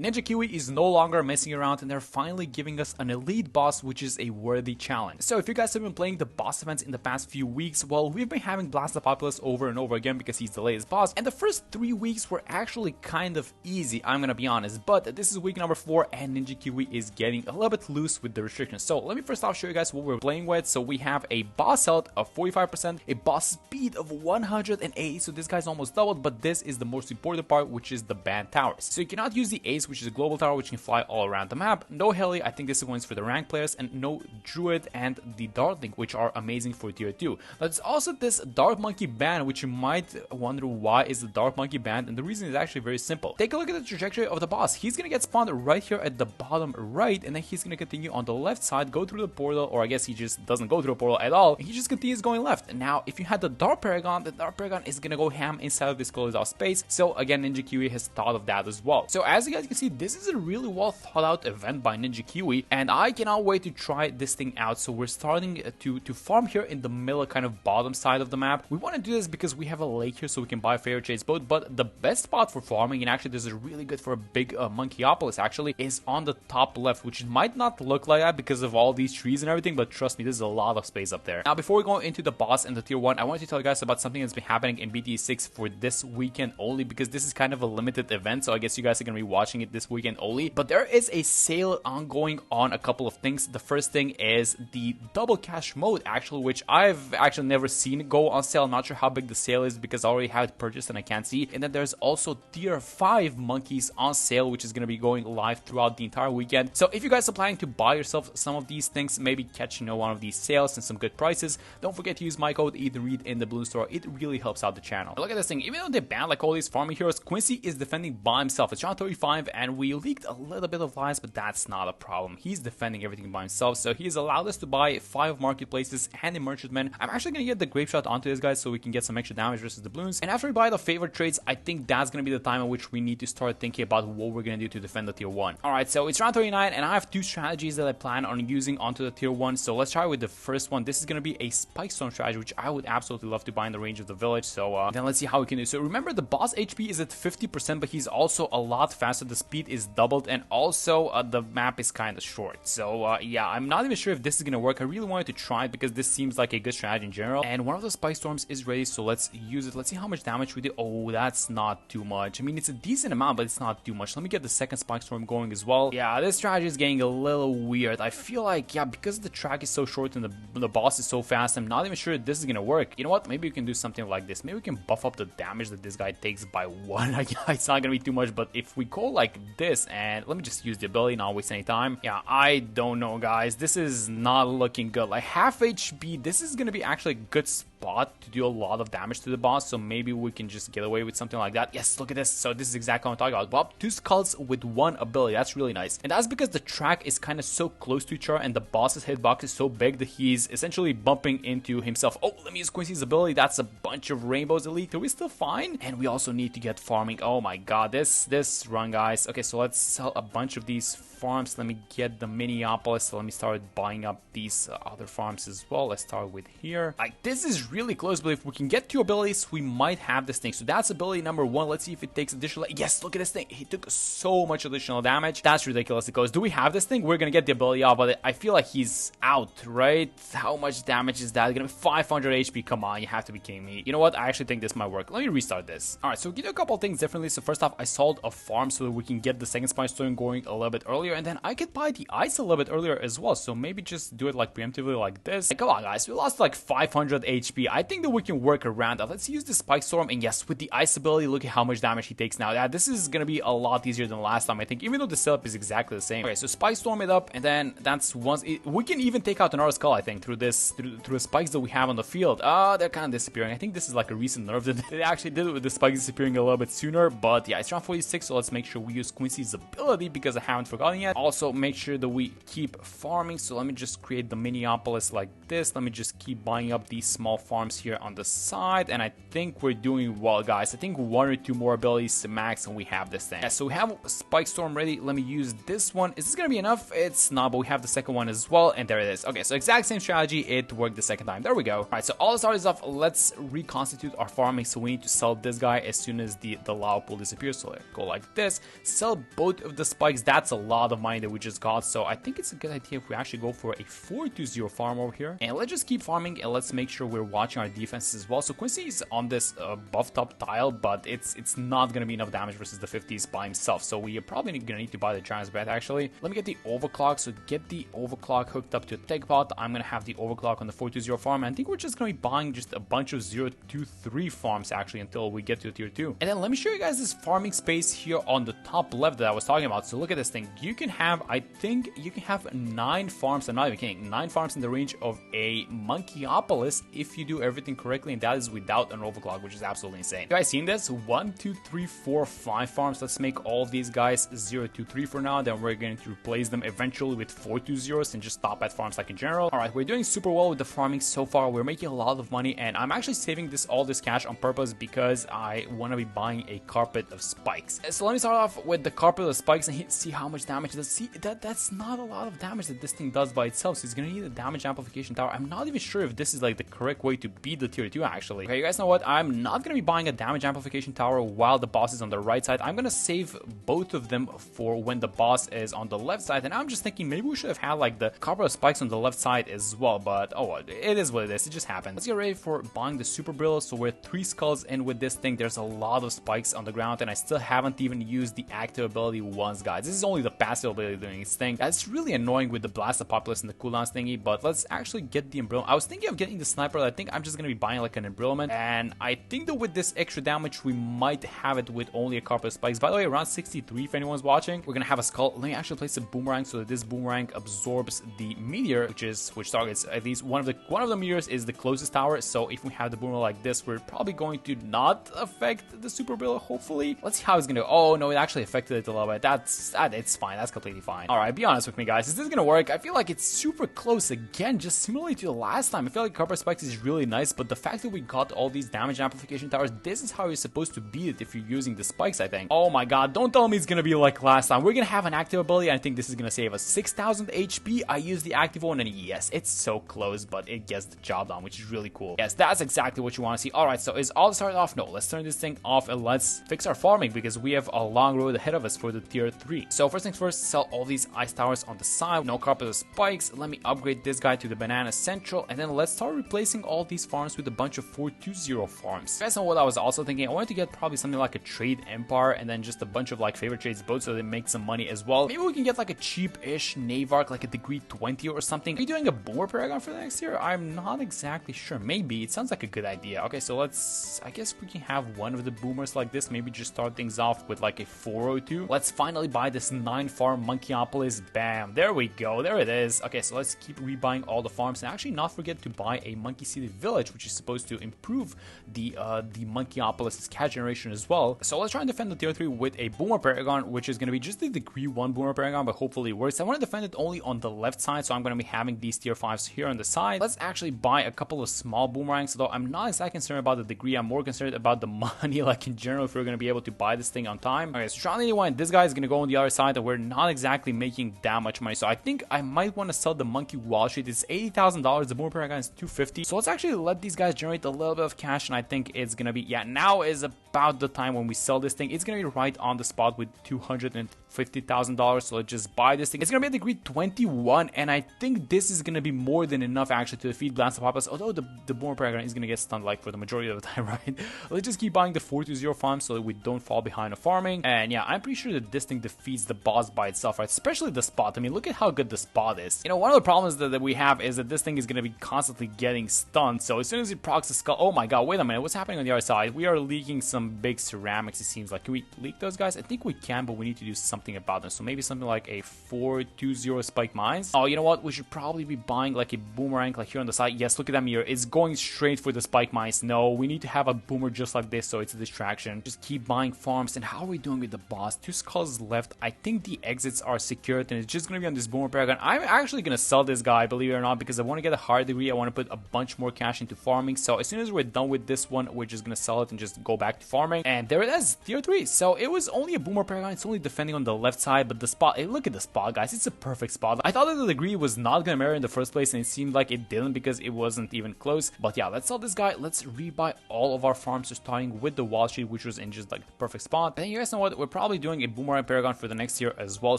Ninja Kiwi is no longer messing around and they're finally giving us an elite boss, which is a worthy challenge. So if you guys have been playing the boss events in the past few weeks, well, we've been having Blastapopoulos over and over again because he's the latest boss, and the first 3 weeks were actually kind of easy, I'm gonna be honest, but this is week number 4 and Ninja Kiwi is getting a little bit loose with the restrictions. So let me first off show you guys what we're playing with. So we have a boss health of 45%, a boss speed of 180, so this guy's almost doubled, but this is the most important part, which is the band towers. So you cannot use the ace, which is a global tower which can fly all around the map, no heli, I think this one's for the rank players, and no druid and the dartling, which are amazing for tier 2. There's also this dark monkey band, which you might wonder why is the dark monkey band, and the reason is actually very simple. Take a look at the trajectory of the boss. He's gonna get spawned right here at the bottom right, and then he's gonna continue on the left side, go through the portal, or I guess he just doesn't go through the portal at all, and he just continues going left. And now if you had the dark paragon, the dark paragon is gonna go ham inside of this closed off space. So again, Ninja Kiwi has thought of that as well. So as you guys can see, this is a really well thought out event by Ninja Kiwi, and I cannot wait to try this thing out. So we're starting to farm here in the middle, kind of bottom side of the map. We want to do this because we have a lake here, so we can buy fair chase boat, but the best spot for farming, and actually this is really good for a big monkeyopolis actually, is on the top left, which might not look like that because of all these trees and everything, but trust me, there's a lot of space up there. Now before we go into the boss and the tier 1, I want to tell you guys about something that's been happening in BT 6 for this weekend only, because this is kind of a limited event, so I guess you guys are going to be watching it this weekend only. But there is a sale ongoing on a couple of things. The first thing is the double cash mode actually, which I've actually never seen go on sale. I'm not sure how big the sale is because I already have it purchased and I can't see. And then there's also tier 5 monkeys on sale, which is going to be going live throughout the entire weekend. So if you guys are planning to buy yourself some of these things, maybe catch one of these sales and some good prices, don't forget to use my code EATTHEREAD in the Bloons store. It really helps out the channel. Look at this thing. Even though they banned like all these farming heroes, Quincy is defending by himself. It's round 35 and we leaked a little bit of lies, but that's not a problem. He's defending everything by himself, so he's allowed us to buy 5 marketplaces and a merchantman. I'm actually gonna get the grape shot onto this guy so we can get some extra damage versus the Bloons. And after we buy the favorite trades, I think that's gonna be the time in which we need to start thinking about what we're gonna do to defend the tier 1. Alright, so it's round 39 and I have 2 strategies that I plan on using onto the tier 1. So let's try with the first one. This is gonna be a spike storm strategy, which I would absolutely love to buy in the range of the village. So then let's see how we can do. So remember, the boss HP is at 50%, but he's also a lot faster. The speed is doubled, and also the map is kind of short. So yeah, I'm not even sure if this is gonna work. I really wanted to try it because this seems like a good strategy in general, and one of the spike storms is ready, so let's use it. Let's see how much damage we did. Oh, that's not too much. I mean, it's a decent amount, but it's not too much. Let me get the second spike storm going as well. Yeah, this strategy is getting a little weird. I feel like, yeah, because the track is so short and the boss is so fast, I'm not even sure if this is gonna work. You know what, maybe we can do something like this. Maybe we can buff up the damage that this guy takes by 1. It's not gonna be too much, but if we go like this, and let me just use the ability, not waste any time. Yeah, I don't know, guys, this is not looking good. Like half HP, this is gonna be actually a good spot to do a lot of damage to the boss, so maybe we can just get away with something like that. Yes, look at this. So this is exactly what I'm talking about. Well, 2 skulls with 1 ability. That's really nice, and that's because the track is kind of so close to each other and the boss's hitbox is so big that he's essentially bumping into himself. Oh, let me use Quincy's ability. That's a bunch of rainbows. Elite, are we still fine? And we also need to get farming. Oh my god, this run, guys. Okay, so let's sell a bunch of these farms. Let me get the miniopolis. So let me start buying up these other farms as well. Let's start with here. Like, this is really close, but if we can get 2 abilities, we might have this thing. So that's ability number 1. Let's see if it takes additional. Yes, look at this thing. He took so much additional damage. That's ridiculous. It goes. Do we have this thing? We're gonna get the ability out, but I feel like he's out, right? How much damage is that? Gonna be 500 HP. Come on, you have to be kidding me. You know what? I actually think this might work. Let me restart this. All right, so we can do a couple of things differently. So first off, I sold a farm so that we can get the second spike storm going a little bit earlier, and then I could buy the ice a little bit earlier as well. So maybe just do it like preemptively like this. Like, come on, guys, we lost like 500 HP. I think that we can work around that. Let's use the spike storm, and yes, with the ice ability, look at how much damage he takes now. Yeah, this is gonna be a lot easier than last time, I think, even though the setup is exactly the same. Okay, so spike storm it up, and then that's once we can even take out another skull, I think, through the spikes that we have on the field. They're kind of disappearing. I think this is like a recent nerf that they actually did it with the spikes disappearing a little bit sooner. But yeah, it's round 46, so let's make sure we use Quincy's ability because I haven't forgotten yet. Also, make sure that we keep farming. So let me just create the miniopolis like this. Let me just keep buying up these small farms here on the side, and I think we're doing well, guys. I think 1 or 2 more abilities to max, and we have this thing. Yeah, so we have Spike Storm ready. Let me use this one. Is this gonna be enough? It's not, but we have the second one as well, and there it is. Okay, so exact same strategy. It worked the second time. There we go. All right, so all this started off. Let's reconstitute our farming. So we need to sell this guy as soon as the lava pool disappears. So go like this. Sell both of the spikes. That's a lot of money that we just got. So I think it's a good idea if we actually go for a 4-2-0 farm over here, and let's just keep farming, and let's make sure we're watching our defenses as well. So Quincy is on this buff top tile, but it's not gonna be enough damage versus the 50s by himself. So we are probably gonna need to buy the Giant's Breath. Actually, let me get the overclock. So get the overclock hooked up to a tech pot. I'm gonna have the overclock on the 4-2-0 farm, and I think we're just gonna be buying just a bunch of 0-2-3 farms actually until we get to tier 2. And then let me show you guys this farming space here on the top left that I was talking about. So look at this thing. You can have, I think you can have 9 farms. I'm not even kidding, 9 farms in the range of a Monkeyopolis if you do everything correctly, and that is without an overclock, which is absolutely insane. You guys seen this? 1, 2, 3, 4, 5 farms. Let's make all of these guys 0-2-3 for now. Then we're going to replace them eventually with 4-2-0s and just stop at farms like in general. All right, we're doing super well with the farming so far. We're making a lot of money, and I'm actually saving all this cash on purpose because I want to be buying a carpet of spikes. So let me start off with the carpet of spikes and see how much damage it does. See, that's not a lot of damage that this thing does by itself. So it's gonna need a damage amplification tower. I'm not even sure if this is like the correct way to beat the tier 2 actually. Okay, you guys know what? I'm not gonna be buying a damage amplification tower while the boss is on the right side. I'm gonna save both of them for when the boss is on the left side. And I'm just thinking maybe we should have had like the carpet of spikes on the left side as well. But oh, it is what it is. It just happened. Let's get ready for buying the super brillo. So we're 3 skulls in with this thing. There's a lot of spikes on the ground, and I still haven't even used the active ability once, guys. This is only the passive ability doing its thing. That's really annoying with the Blastapopoulos and the cooldowns thingy, but let's actually get the embrill. I was thinking of getting the sniper. I think I'm just gonna be buying like an embrillment, and I think that with this extra damage we might have it with only a couple of spikes. By the way, around 63 if anyone's watching. We're gonna have a skull. Let me actually place a boomerang so that this boomerang absorbs the meteor, which targets at least one of the meteors is the closest tower. So if we have the boomerang like this, we're probably going to not affect the super brillo, hopefully. Let's see how it's gonna go. Oh no, it actually affected it a little bit. It's fine. That's completely fine. All right, be honest with me, guys. Is this gonna work? I feel like it's super close again, just similarly to the last time. I feel like Carpet Spikes is really nice, but the fact that we got all these damage amplification towers, this is how you're supposed to beat it if you're using the spikes, I think. Oh my god, don't tell me it's gonna be like last time. We're gonna have an active ability, and I think this is gonna save us 6,000 HP. I use the active one, and yes, it's so close, but it gets the job done, which is really cool. Yes, that's exactly what you want to see. All right, so is all started off? No, let's turn this thing off and let's fix our farming because we have a long road ahead of us for the tier 3. So first things first, sell all these ice towers on the side. No carpet of spikes. Let me upgrade this guy to the banana central, and then let's start replacing all these farms with a bunch of 4-2-0 farms. You guys know what I was also thinking? I wanted to get probably something like a trade empire and then just a bunch of like favorite trades both so they make some money as well. Maybe we can get like a cheap-ish Navark, like a degree 20 or something. Are you doing a boomer paragon for the next year? I'm not exactly sure. Maybe. It sounds like a good idea. Okay, so I guess we can have one of the boomers like this. Maybe just start things off with like a 402. Let's finally buy this 9 farm Monkeyopolis. Bam. There we go. There it is. Okay, so let's keep rebuying all the farms and actually not forget to buy a Monkey City Village, which is supposed to improve the Monkeyopolis cash generation as well. So let's try and defend the tier 3 with a boomer paragon, which is going to be just the degree 1 boomer paragon, but hopefully it works. I want to defend it only on the left side, so I'm going to be having these tier 5s here on the side. Let's actually buy a couple of small boomerangs, although I'm not exactly concerned about the degree. I'm more concerned about the money, like in general, if we're going to be able to buy this thing on time. Okay, so Sean 81, this guy is going to go on the other side, and we're not exactly making that much money, so I think I might want to sell the monkey wall sheet. It's $80,000. The boomer paragon is $250. So let's actually let these guys generate a little bit of cash, and I think it's going to be, yeah, now is about the time when we sell this thing. It's going to be right on the spot with $250,000. So let's just buy this thing. It's going to be a degree 21, and I think this is going to be more than enough actually to defeat Blastapopoulos, although the boomer paragon is going to get stunned like for the majority of the time, right? Let's just keep buying the 4-2-0 farms so that we don't fall behind on farming. And yeah, I'm pretty sure that this thing defeats the boss by itself, right? Especially the spot. I mean, look at how good the spot is. You know, one of the problems that we have is that this thing is going to be constantly getting stunned. So as soon as it procs the skull, oh my god, wait a minute, what's happening on the other side? We are leaking some big ceramics, it seems like. Can we leak those guys? I think we can, but we need to do something something about them. So maybe something like a 420 spike mines. Oh, you know what? We should probably be buying like a boomerang like here on the side. Yes, look at them here. It's going straight for the spike mines. No, we need to have a boomer just like this, so it's a distraction. Just keep buying farms. And how are we doing with the boss? 2 skulls left. I think the exits are secured, and it's just gonna be on this boomer paragon. I'm actually gonna sell this guy, believe it or not, because I want to get a higher degree. I want to put a bunch more cash into farming. So as soon as we're done with this one, we're just gonna sell it and just go back to farming. And there it is, tier 3. So it was only a boomer paragon. It's only defending on the left side, but the spot, hey, look at the spot, guys. It's a perfect spot. I thought that the degree was not gonna marry in the first place, and it seemed like it didn't because it wasn't even close. But yeah, let's sell this guy. Let's rebuy all of our farms, so starting with the Wall Street, which was in just like the perfect spot. And you guys know what? We're probably doing a boomerang paragon for the next year as well,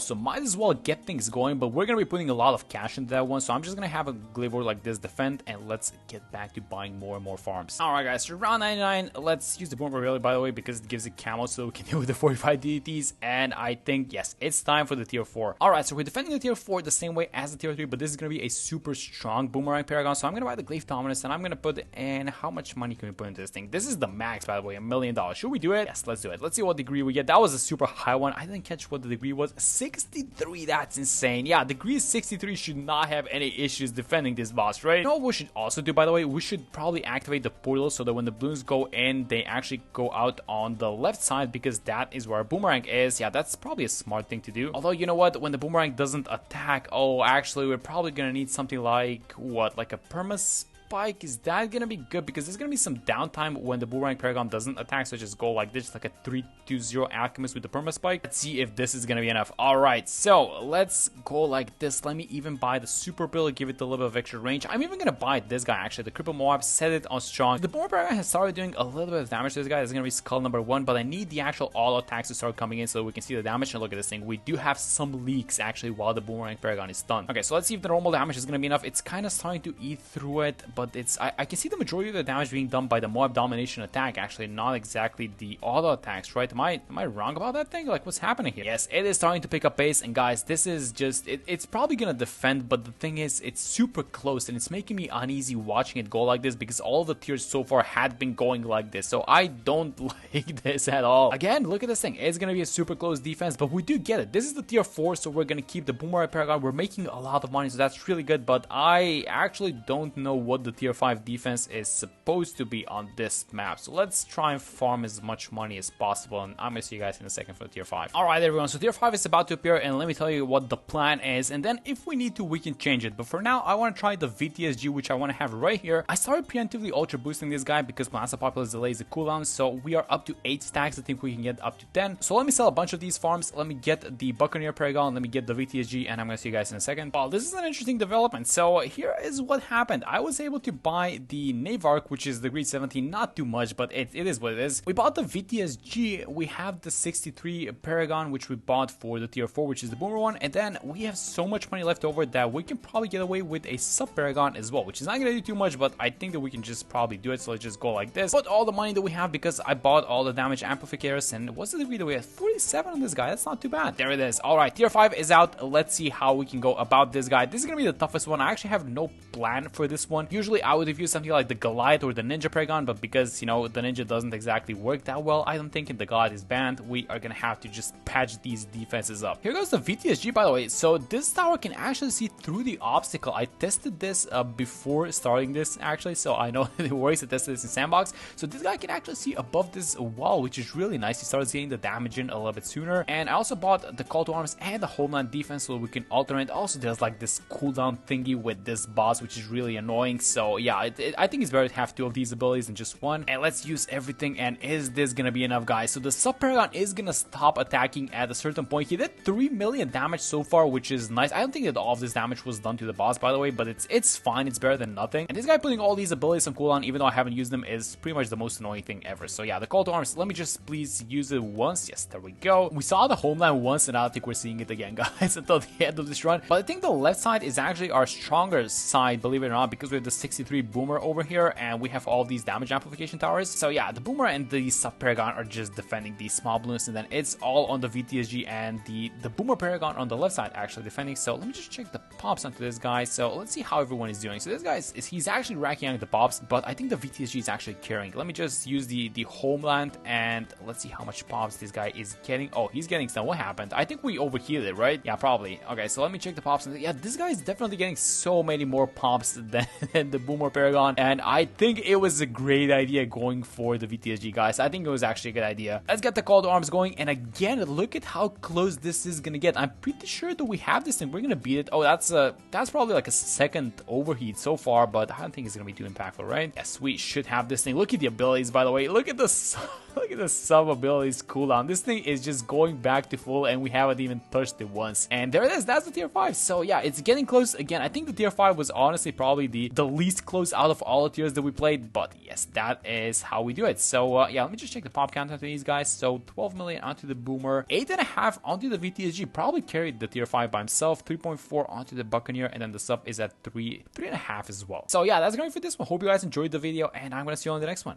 so might as well get things going. But we're gonna be putting a lot of cash into that one, so I'm just gonna have a Glivor like this defend, and let's get back to buying more and more farms. Alright guys, so round 99, let's use the boomer really, by the way, because it gives it camo so we can deal with the 45 DDTs. And I think, yes, it's time for the tier 4. Alright, so we're defending the tier 4 the same way as the tier 3, but this is gonna be a super strong boomerang paragon. So I'm gonna buy the Glaive Dominus, and I'm gonna put in, how much money can we put into this thing? This is the max, by the way, $1 million. Should we do it? Yes, let's do it. Let's see what degree we get. That was a super high one. I didn't catch what the degree was. 63, that's insane. Yeah, degree 63 should not have any issues defending this boss, right? You know what we should also do, by the way? We should probably activate the portal so that when the balloons go in, they actually go out on the left side, because that is where our boomerang is. Yeah, that's probably a smart thing to do. Although, you know what? When the boomerang doesn't attack, oh, actually, we're probably gonna need something like, what, like a perma spike? Is that gonna be good? Because there's gonna be some downtime when the boomerang paragon doesn't attack, so just go like this, like a 3-2-0 alchemist with the perma spike. Let's see if this is gonna be enough. All right, so let's go like this. Let me even buy the super pill, give it a little bit of extra range. I'm even gonna buy this guy, actually, the cripple moab, set it on strong. The boomerang paragon has started doing a little bit of damage to this guy. It's gonna be skull number 1, but I need the actual auto attacks to start coming in so we can see the damage. And look at this thing, we do have some leaks actually while the boomerang paragon is stunned. Okay, so let's see if the normal damage is gonna be enough. It's kind of starting to eat through it, but it's I can see the majority of the damage being done by the Moab domination attack, actually, not exactly the auto attacks, right? Am I wrong about that thing? Like, what's happening here? Yes, it is starting to pick up pace, and guys, this is just it's probably gonna defend, but the thing is, it's super close, and it's making me uneasy watching it go like this, because all the tiers so far had been going like this, so I don't like this at all. Again, look at this thing. It's gonna be a super close defense, but we do get it. This is the tier 4, so we're gonna keep the boomerang paragon. We're making a lot of money, so that's really good, but I actually don't know what the tier 5 defense is supposed to be on this map. So let's try and farm as much money as possible, and I'm gonna see you guys in a second for tier 5. Alright everyone, so tier 5 is about to appear, and let me tell you what the plan is, and then if we need to, we can change it. But for now, I want to try the VTSG, which I want to have right here. I started preemptively ultra boosting this guy because Blastapopoulos delays the cooldown, so we are up to 8 stacks. I think we can get up to 10. So let me sell a bunch of these farms. Let me get the Buccaneer Paragon, let me get the VTSG, and I'm gonna see you guys in a second. Well, this is an interesting development. So here is what happened. I was able to buy the Navark, which is the grade 17, not too much, but it is what it is. We bought the VTSG, we have the 63 Paragon, which we bought for the tier 4, which is the boomer one, and then we have so much money left over that we can probably get away with a sub Paragon as well, which is not gonna do too much, but I think that we can just probably do it. So let's just go like this, put all the money that we have, because I bought all the damage amplificators, and what's the degree that we have? 47 on this guy. That's not too bad. There it is. Alright, tier 5 is out. Let's see how we can go about this guy. This is gonna be the toughest one. I actually have no plan for this one. Usually I would have used something like the Goliath or the Ninja Paragon, but because, you know, the Ninja doesn't exactly work that well, I don't think the Goliath is banned. We are gonna have to just patch these defenses up. Here goes the VTSG, by the way. So this tower can actually see through the obstacle. I tested this before starting this, actually, so I know it works. I tested this in Sandbox. So this guy can actually see above this wall, which is really nice. He starts getting the damage in a little bit sooner. And I also bought the Call to Arms and the Homeland Defense so we can alternate. Also, there's like this cooldown thingy with this boss, which is really annoying. So yeah, I think it's better to have 2 of these abilities than just one. And let's use everything. And is this gonna be enough, guys? So the Sub Paragon is gonna stop attacking at a certain point. He did 3 million damage so far, which is nice. I don't think that all of this damage was done to the boss, by the way, but it's fine. It's better than nothing. And this guy putting all these abilities on cooldown, even though I haven't used them, is pretty much the most annoying thing ever. So yeah, the Call to Arms, let me just please use it once. Yes, there we go. We saw the Homeland once, and I don't think we're seeing it again, guys, until the end of this run. But I think the left side is actually our stronger side, believe it or not, because we have the 63 Boomer over here, and we have all these damage amplification towers. So yeah, the Boomer and the Sub Paragon are just defending these small balloons, and then it's all on the VTSG and the Boomer Paragon on the left side actually defending. So let me just check the pops onto this guy. So let's see how everyone is doing. So this guy he's actually racking out the pops, but I think the VTSG is actually carrying. Let me just use the Homeland, and let's see how much pops this guy is getting. Oh, he's getting some. What happened? I think we overheated it, right? Yeah, probably. Okay, so let me check the pops. Yeah, this guy is definitely getting so many more pops than the Boomer Paragon, and I think it was a great idea going for the VTSG, guys. I think it was actually a good idea. Let's get the call to arms going, and again, look at how close this is gonna get. I'm pretty sure that we have this thing. We're gonna beat it. Oh, that's probably like a second overheat so far, but I don't think it's gonna be too impactful, right? Yes, we should have this thing. Look at the abilities, by the way. Look at the sub abilities cooldown. This thing is just going back to full, and we haven't even touched it once. And there it is. That's the tier 5. So yeah, it's getting close. Again, I think the tier 5 was honestly probably the least close out of all the tiers that we played, but yes, that is how we do it. So yeah, let me just check the pop count onto these guys. So 12 million onto the Boomer, 8.5 onto the VTSG, probably carried the tier 5 by himself, 3.4 onto the Buccaneer, and then the sub is at 3.5 as well. So yeah, that's going for this one. Hope you guys enjoyed the video, and I'm gonna see you on the next one.